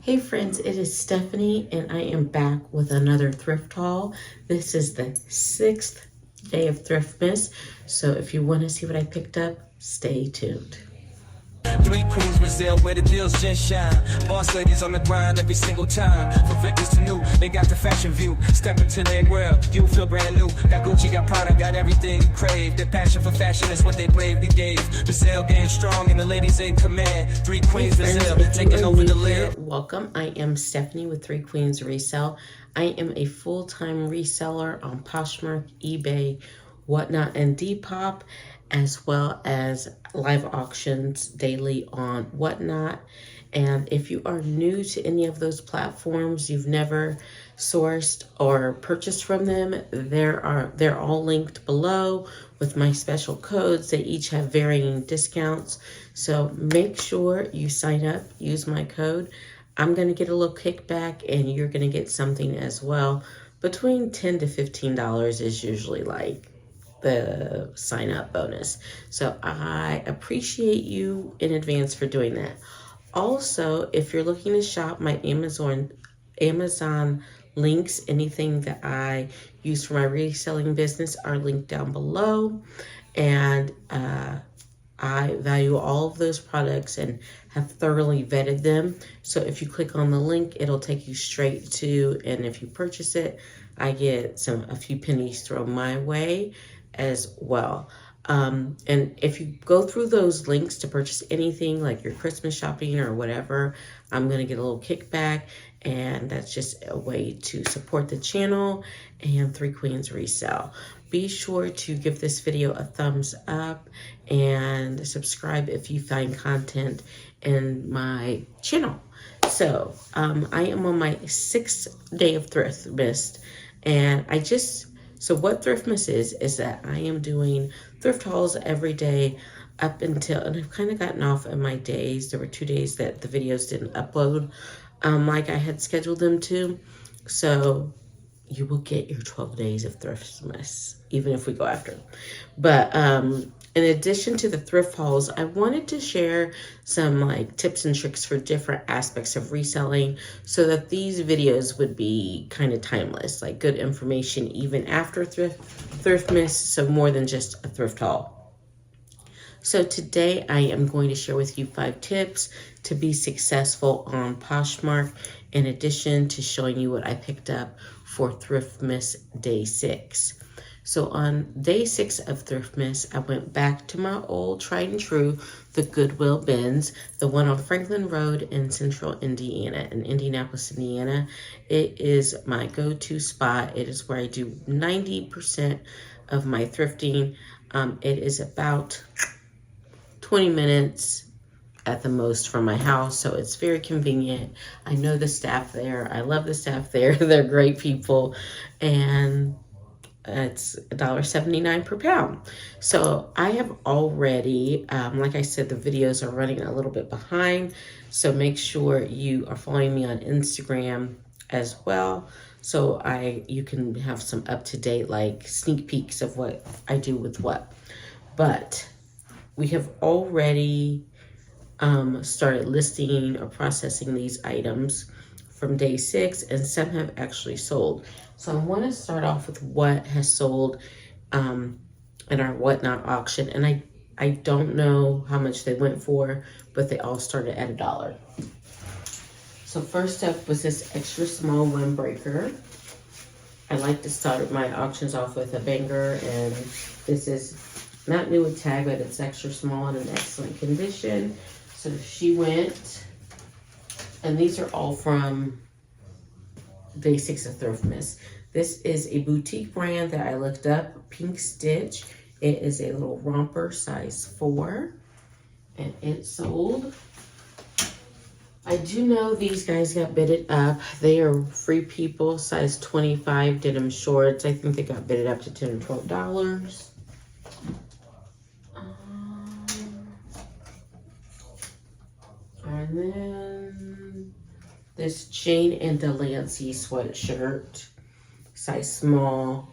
Hey friends, it is Stephanie and I am back with another thrift haul. This is the 6th day of Thriftmas, so if you want to see what I picked up, stay tuned. Three Queens Brazil, where the deals just shine. Boss ladies on the grind every single time. From victims to new, they got the fashion view. Step into their world, you feel brand new. Got Gucci, got Prada, got everything you crave. Their passion for fashion is what they bravely gave. Brazil getting strong and the ladies in command. Three Queens Brazil, they're taking over the land. Welcome, I am Stephanie with Three Queens Resell. I am a full-time reseller on Poshmark, eBay, Whatnot, and Depop, as well as live auctions daily on Whatnot. And if you are new to any of those platforms, you've never sourced or purchased from them, they're all linked below with my special codes. They each have varying discounts. So make sure you sign up, use my code. I'm going to get a little kickback and you're going to get something as well. Between $10 to $15 is usually like the sign up bonus. So I appreciate you in advance for doing that. Also, if you're looking to shop, my Amazon links, anything that I use for my reselling business are linked down below. And I value all of those products and have thoroughly vetted them. So if you click on the link, it'll take you straight to, and if you purchase it, I get a few pennies thrown my way as well. And if you go through those links to purchase anything like your Christmas shopping or whatever, I'm going to get a little kickback, and that's just a way to support the channel and Three Queens Resell. Be sure to give this video a thumbs up and subscribe if you find content in my channel. So I am on my 6th day of Thriftmas, and so what Thriftmas is that I am doing thrift hauls every day up until, and I've kind of gotten off of my days. There were 2 days that the videos didn't upload like I had scheduled them to. So you will get your 12 days of Thriftmas, even if we go after them. But in addition to the thrift hauls, I wanted to share some like tips and tricks for different aspects of reselling so that these videos would be kind of timeless, like good information even after Thriftmas, so more than just a thrift haul. So today I am going to share with you 5 tips to be successful on Poshmark, in addition to showing you what I picked up for Thriftmas Day 6. So on Day 6 of Thriftmas, I went back to my old tried and true, the Goodwill bins, the one on Franklin Road in Central Indiana, in Indianapolis, Indiana. It is my go-to spot. It is where I do 90% of my thrifting. It is about 20 minutes at the most from my house, so it's very convenient. I know the staff there. I love the staff there. They're great people, and it's $1.79 per pound. So I have already, like I said, the videos are running a little bit behind, so make sure you are following me on Instagram as well, so you can have some up-to-date like sneak peeks of what I do with what. But we have already started listing or processing these items from Day 6, and some have actually sold. So I want to start off with what has sold in our Whatnot auction. And I don't know how much they went for, but they all started at $1. So first up was this extra small windbreaker. I like to start my auctions off with a banger, and this is not new with tag, but it's extra small and in excellent condition. So she went, and these are all from Day 6 of Thriftmas. This is a boutique brand that I looked up, Pink Stitch. It is a little romper, size 4, and it sold. I do know these guys got bidded up. They are Free People, size 25 denim shorts. I think they got bidded up to $10 or $12. And then this Jane and Delancey sweatshirt, size small,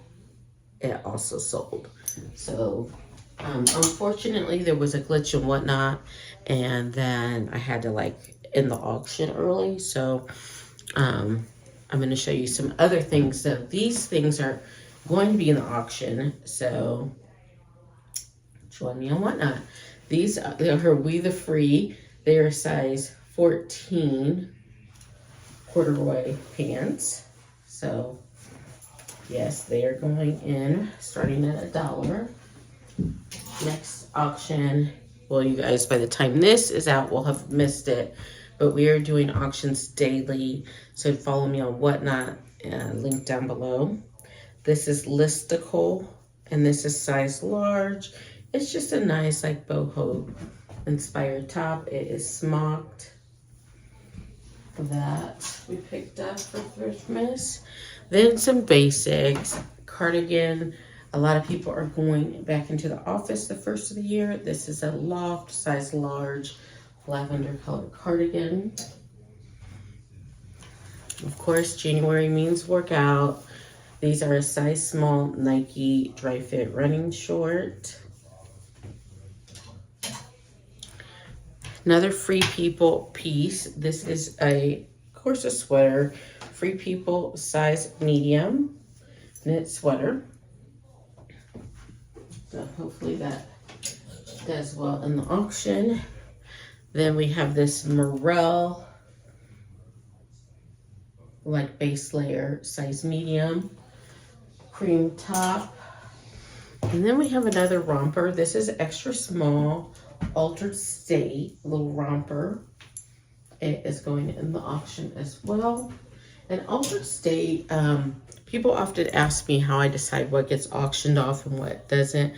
it also sold. So unfortunately there was a glitch and whatnot, and then I had to like in the auction early. So I'm going to show you some other things. So these things are going to be in the auction. So join me on Whatnot. These are We the Free. They are size 14 corduroy pants. So yes, they are going in starting at $1. Next auction, well, you guys, by the time this is out, will have missed it, but we are doing auctions daily. So follow me on Whatnot, link down below. This is Listicle, and this is size large. It's just a nice like boho inspired top. It is smocked. That we picked up for Thriftmas. Then some basics, cardigan. A lot of people are going back into the office the first of the year. This is a loft, size large, lavender colored cardigan. Of course, January means workout. These are a size small Nike dry fit running short. Another Free People piece. This is of course, a sweater. Free People size medium knit sweater. So hopefully that does well in the auction. Then we have this Morel like base layer, size medium, cream top. And then we have another romper. This is extra small, altered state, little romper. It is going in the auction as well. And altered state, people often ask me how I decide what gets auctioned off and what doesn't.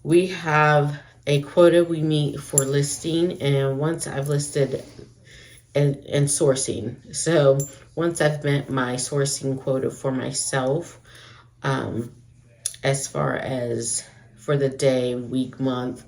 We have a quota we meet for listing, and once I've listed and sourcing. So once I've met my sourcing quota for myself, as far as for the day, week, month,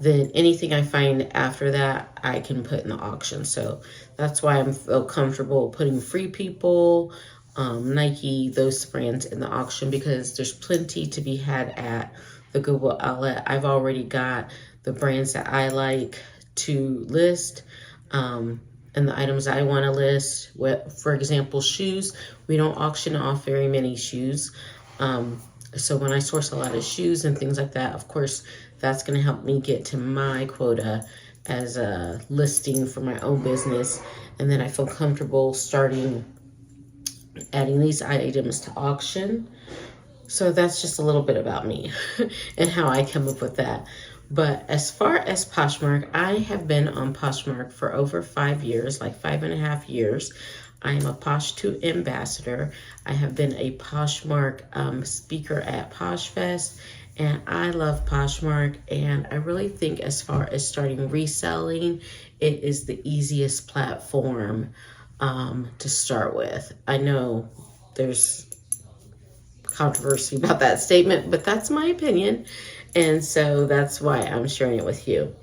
then anything I find after that, I can put in the auction. So that's why I feel comfortable putting Free People, Nike, those brands in the auction, because there's plenty to be had at the Goodwill outlet. I've already got the brands that I like to list, and the items I want to list. For example, shoes. We don't auction off very many shoes. So when I source a lot of shoes and things like that, of course, that's going to help me get to my quota as a listing for my own business. And then I feel comfortable starting adding these items to auction. So that's just a little bit about me and how I come up with that. But as far as Poshmark, I have been on Poshmark for over 5 years, like 5.5 years. I am a Posh2 ambassador. I have been a Poshmark speaker at PoshFest, and I love Poshmark. And I really think as far as starting reselling, it is the easiest platform to start with. I know there's controversy about that statement, but that's my opinion. And so that's why I'm sharing it with you.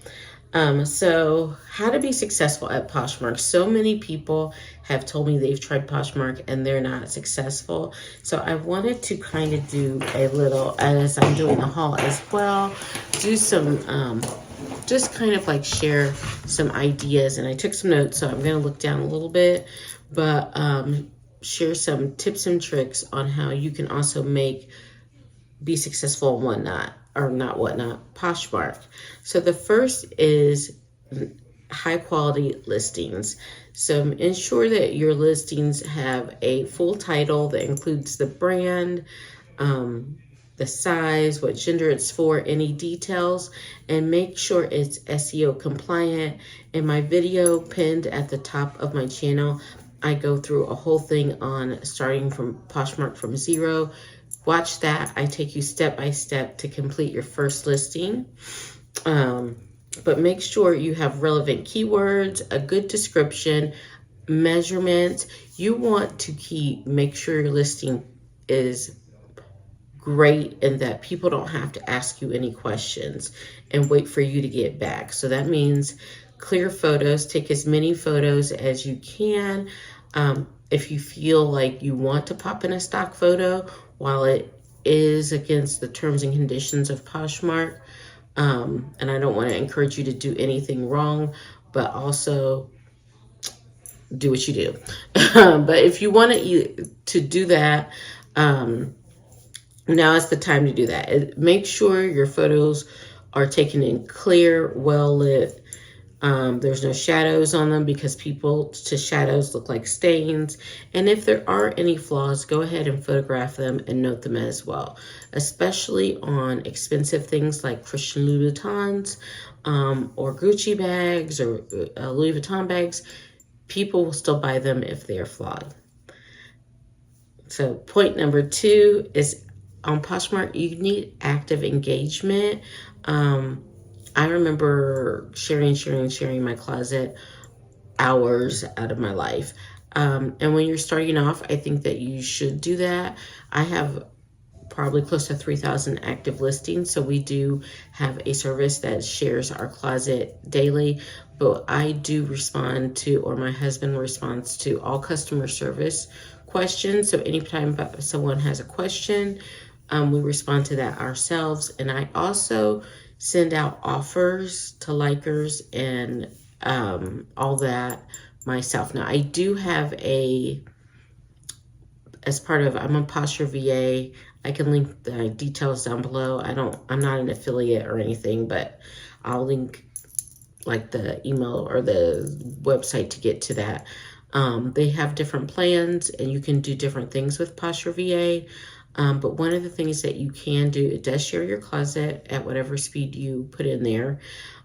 So how to be successful at Poshmark. So many people have told me they've tried Poshmark and they're not successful. So I wanted to kind of do a little, as I'm doing the haul as well, do some, just kind of like share some ideas. And I took some notes, so I'm going to look down a little bit, but share some tips and tricks on how you can also be successful in Whatnot. Or not Whatnot, Poshmark. So the first is high quality listings. So ensure that your listings have a full title that includes the brand, the size, what gender it's for, any details, and make sure it's SEO compliant. In my video pinned at the top of my channel, I go through a whole thing on starting from Poshmark from zero. Watch that. I take you step by step to complete your first listing. But make sure you have relevant keywords, a good description, measurements. You want to make sure your listing is great and that people don't have to ask you any questions and wait for you to get back. So that means clear photos. Take as many photos as you can. If you feel like you want to pop in a stock photo, while it is against the terms and conditions of Poshmark, and I don't want to encourage you to do anything wrong, but also do what you do. But if you want to do that, now is the time to do that. Make sure your photos are taken in clear, well lit. There's no shadows on them because people to shadows look like stains. And if there are any flaws, go ahead and photograph them and note them as well, especially on expensive things like Christian Louboutins or Gucci bags or Louis Vuitton bags. People will still buy them if they are flawed. So point number 2 is on Poshmark, you need active engagement. I remember sharing my closet hours out of my life. And when you're starting off, I think that you should do that. I have probably close to 3,000 active listings. So we do have a service that shares our closet daily, but I do respond to, or my husband responds to, all customer service questions. So anytime someone has a question, we respond to that ourselves. And I also send out offers to likers and all that myself. Now I do have as part of, I'm a Posture VA. I can link the details down below. I'm not an affiliate or anything, but I'll link like the email or the website to get to that. They have different plans and you can do different things with Posture VA. But one of the things that you can do, it does share your closet at whatever speed you put in there.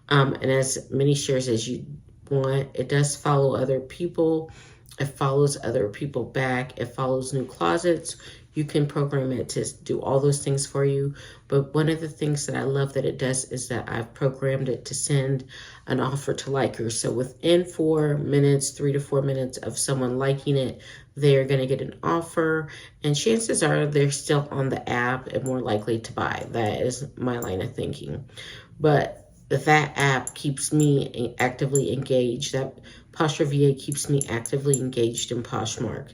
And as many shares as you want. It does follow other people. It follows other people back. It follows new closets. You can program it to do all those things for you. But one of the things that I love that it does is that I've programmed it to send an offer to likers. So within 4 minutes, 3 to 4 minutes of someone liking it, they're going to get an offer. And chances are they're still on the app and more likely to buy. That is my line of thinking. But that app keeps me actively engaged. That Posture VA keeps me actively engaged in Poshmark.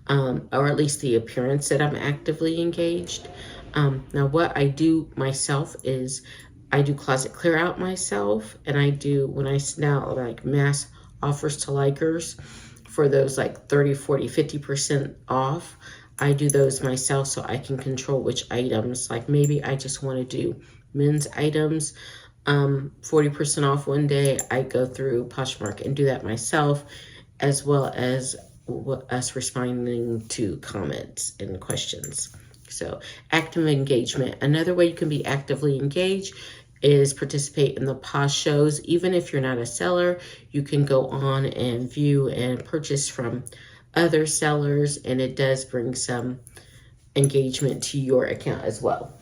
Or at least the appearance that I'm actively engaged. Now what I do myself is I do closet clear out myself, and I do, when I send out like mass offers to likers for those like 30, 40, 50% off, I do those myself so I can control which items. Like maybe I just want to do men's items, 40% off one day. I go through Poshmark and do that myself, as well as us responding to comments and questions. So active engagement. Another way you can be actively engaged is participate in the Posh shows. Even if you're not a seller, you can go on and view and purchase from other sellers, and it does bring some engagement to your account as well.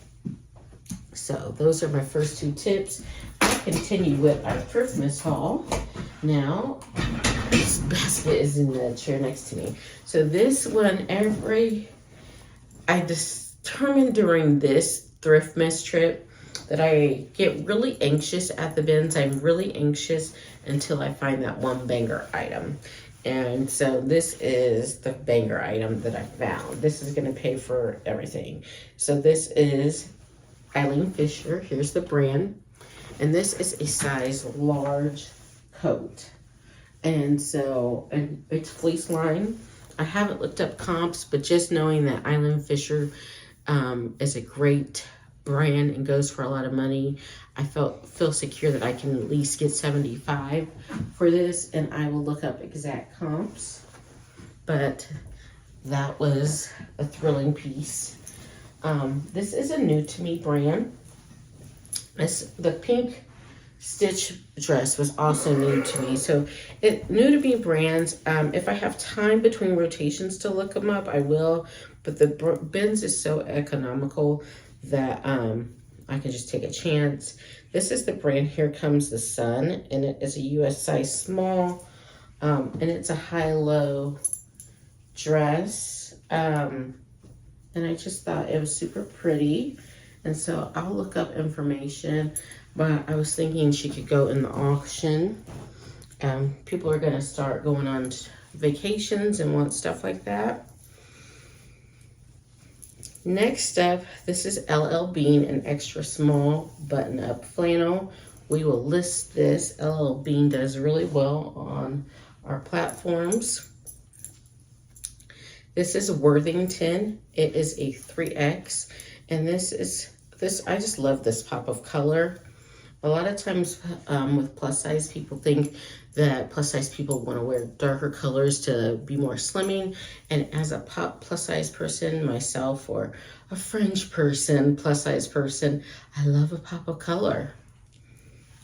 So those are my first 2 tips. I'll continue with our Thriftmas haul. Now, this basket is in the chair next to me. So this one, I determined during this Thriftmas trip that I get really anxious at the bins. I'm really anxious until I find that one banger item. And so this is the banger item that I found. This is going to pay for everything. So this is Eileen Fisher. Here's the brand. And this is a size large coat. And so, and it's fleece line. I haven't looked up comps, but just knowing that Eileen Fisher is a great brand and goes for a lot of money, I feel secure that I can at least get $75 for this, and I will look up exact comps. But that was a thrilling piece. This is a new to me brand. The pink stitch dress was also new to me. So new to me brands, if I have time between rotations to look them up, I will. But the bins is so economical that I can just take a chance. This is the brand Here Comes the Sun, and it is a US size small, and it's a high-low dress. And I just thought it was super pretty. And so I'll look up information, but I was thinking she could go in the auction. People are going to start going on vacations and want stuff like that. Next up, this is LL Bean, an extra small button-up flannel We will list this. LL Bean does really well on our platforms. This is Worthington. It is a 3X. And this, I just love this pop of color. A lot of times with plus size, people think that plus size people want to wear darker colors to be more slimming. And as a plus size person myself, or a fringe person, plus size person, I love a pop of color.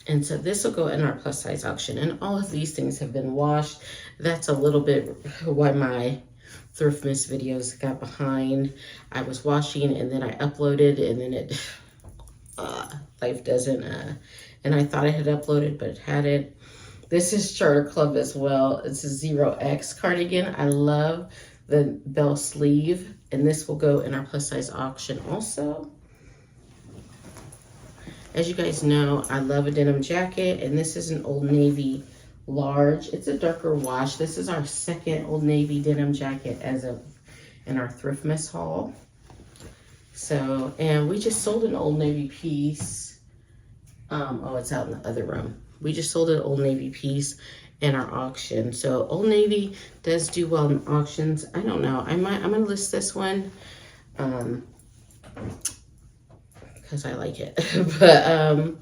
And so this will go in our plus size auction. And all of these things have been washed. That's a little bit why my Thriftmas videos got behind. I was washing and then I uploaded, and then it, life doesn't, and I thought I had uploaded, but it hadn't. This is Charter Club as well. It's a 0X cardigan. I love the bell sleeve, and this will go in our plus size auction also. As you guys know, I love a denim jacket, and this is an Old Navy large. It's a darker wash. This is our second Old Navy denim jacket in our Thriftmas haul. So, and we just sold an Old Navy piece. Oh, it's out in the other room. We just sold an Old Navy piece in our auction. So Old Navy does do well in auctions. I don't know. I'm gonna list this one. Because I like it. But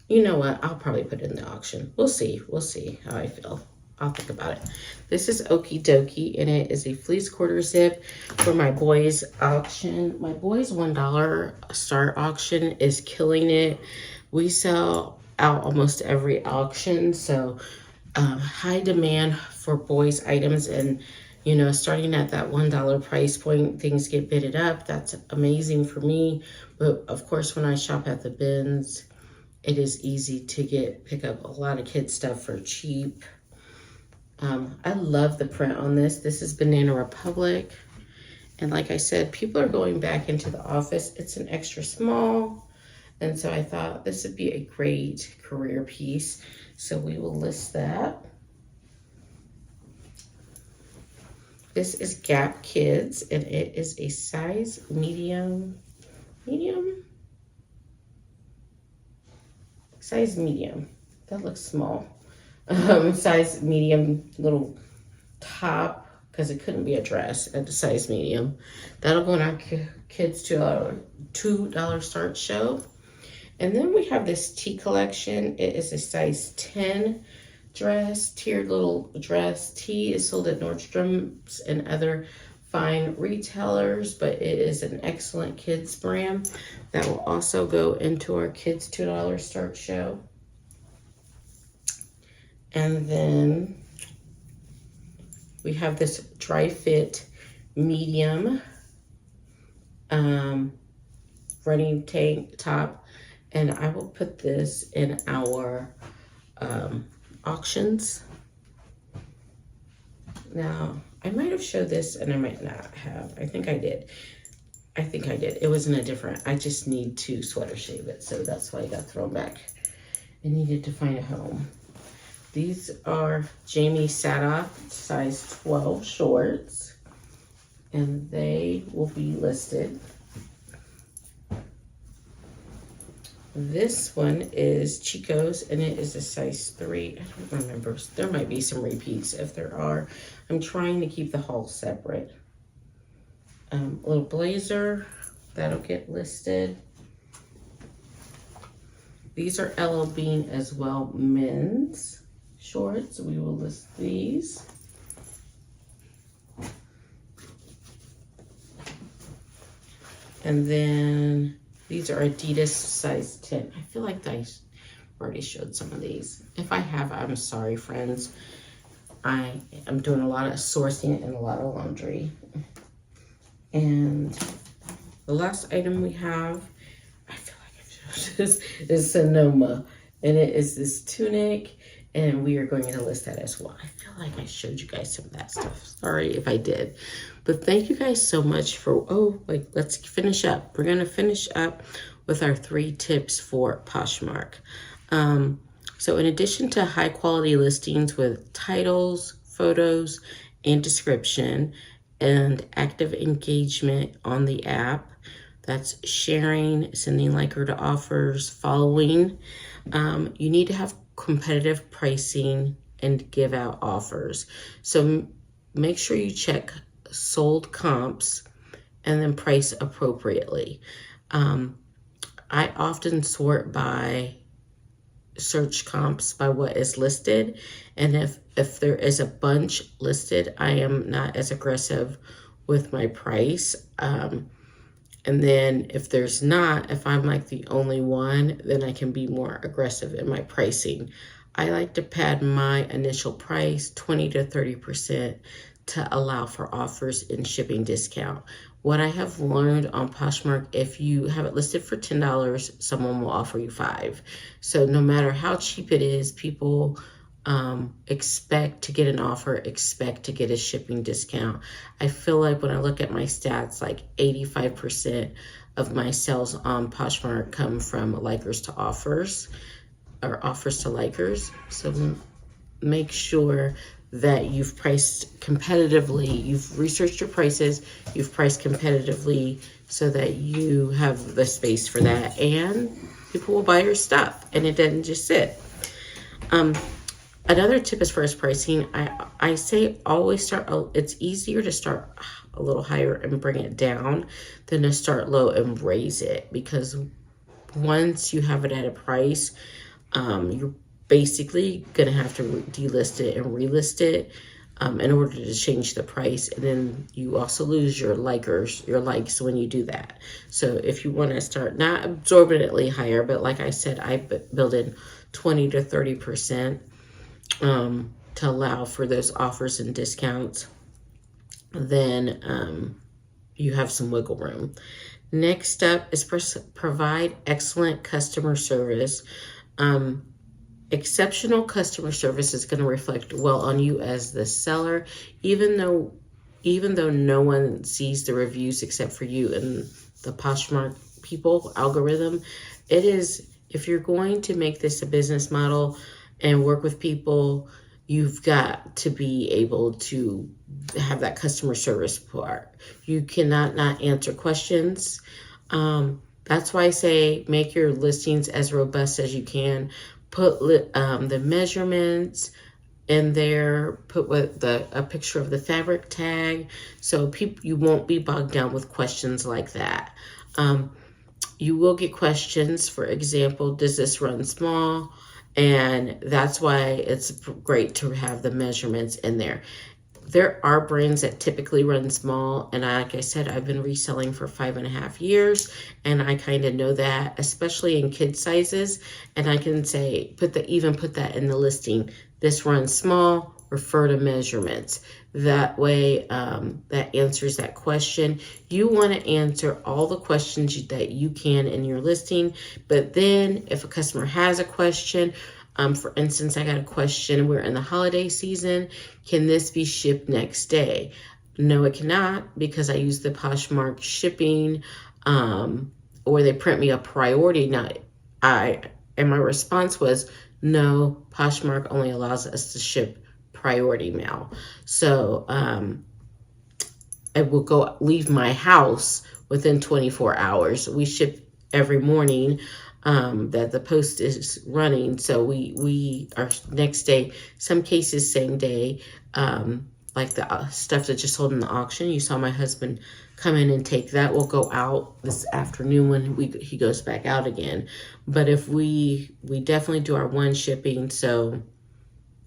you know what? I'll probably put it in the auction. We'll see. We'll see how I feel. I'll think about it. This is Okie Dokie, and it is a fleece quarter zip for my boys auction. My boys $1 start auction is killing it. We sell out almost every auction, so high demand for boys items. And you know, starting at that $1 price point, things get bidded up. That's amazing for me. But of course, when I shop at the bins, it is easy to pick up a lot of kids stuff for cheap. I love the print on this. This is Banana Republic. And like I said, people are going back into the office. It's an extra small. And so I thought this would be a great career piece. So we will list that. This is Gap Kids, and it is a size medium. Size medium. That looks small. Size medium little top, because it couldn't be a dress at the size medium. That'll go in our kids $2 start show. And then we have this tea collection. It is a size 10 dress, tiered little dress. Tea is sold at Nordstrom's and other fine retailers, but it is an excellent kids brand that will also go into our kids $2 start show. And then we have this dry fit medium running tank top, and I will put this in our auctions. Now, I might have showed this and I might not have. I think I did. It was in a different, I just need to sweater shave it, so that's why I got thrown back. I needed to find a home. These are Jamie Sadoff size 12 shorts, and they will be listed. This one is Chico's, and it is a size 3. I don't remember. There might be some repeats if there are. I'm trying to keep the haul separate. A little blazer that'll get listed. These are LL Bean as well, men's shorts. We will list these. And then these are Adidas size 10. I feel like I already showed some of these. If I have, I'm sorry, friends. I am doing a lot of sourcing and a lot of laundry. And the last item we have, I feel like I showed this, is Sonoma. And it is this tunic, and we are going to list that as well. I feel like I showed you guys some of that stuff. Sorry if I did. But thank you guys so much for, let's finish up. We're going to finish up with our 3 tips for Poshmark. So in addition to high quality listings with titles, photos, and description, and active engagement on the app, That's sharing, sending liker to offers, following. You need to have competitive pricing and give out offers. So make sure you check sold comps and then price appropriately. I often sort by search comps by what is listed, and if there is a bunch listed, I am not as aggressive with my price. And then if there's not, if I'm like the only one, then I can be more aggressive in my pricing. I like to pad my initial price 20 to 30% to allow for offers and shipping discount. What I have learned on Poshmark, if you have it listed for $10, someone will offer you $5. So no matter how cheap it is, people expect to get an offer, expect to get a shipping discount. I feel like when I look at my stats, like 85% of my sales on Poshmark come from likers to offers, or offers to likers. So make sure that you've priced competitively, you've researched your prices, you've priced competitively so that you have the space for that, and people will buy your stuff and it doesn't just sit. Another tip as far as pricing, I say always start, it's easier to start a little higher and bring it down than to start low and raise it, because once you have it at a price, you're basically going to have to delist it and relist it in order to change the price. And then you also lose your likers, your likes when you do that. So if you want to start not exorbitantly higher, but like I said, I build in 20 to 30% to allow for those offers and discounts, then you have some wiggle room. Next up is provide excellent customer service. Exceptional customer service is going to reflect well on you as the seller, even though no one sees the reviews except for you and the Poshmark people algorithm. It is, if you're going to make this a business model and work with people, you've got to be able to have that customer service part. You cannot not answer questions. That's why I say make your listings as robust as you can. Put the measurements in there. Put a picture of the fabric tag, so you won't be bogged down with questions like that. You will get questions. For example, does this run small? And that's why it's great to have the measurements in there. There are brands that typically run small, and like I said, I've been reselling for 5.5 years, and I kind of know that, especially in kid sizes. And I can say, even put that in the listing. This runs small, refer to measurements. That way, that answers that question. You want to answer all the questions that you can in your listing, but then if a customer has a question, for instance, I got a question, we're in the holiday season, can this be shipped next day? No, it cannot, because I use the Poshmark shipping, or they print me a priority. Now, and my response was, no, Poshmark only allows us to ship priority mail. So I will leave my house within 24 hours. We ship every morning that the post is running. So we are next day, some cases same day, like the stuff that just sold in the auction. You saw my husband come in and take that. Will go out this afternoon when he goes back out again. But if we definitely do our one shipping, so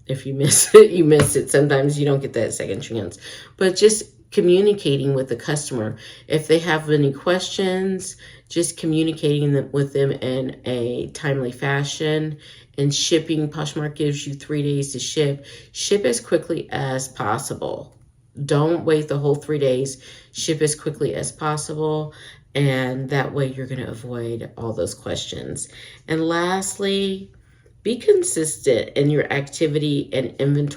if you miss it, you miss it. Sometimes you don't get that second chance. But just communicating with the customer. If they have any questions, just communicating with them in a timely fashion. And shipping, Poshmark gives you 3 days to ship. Ship as quickly as possible. Don't wait the whole 3 days. Ship as quickly as possible. And that way you're going to avoid all those questions. And lastly, be consistent in your activity and inventory.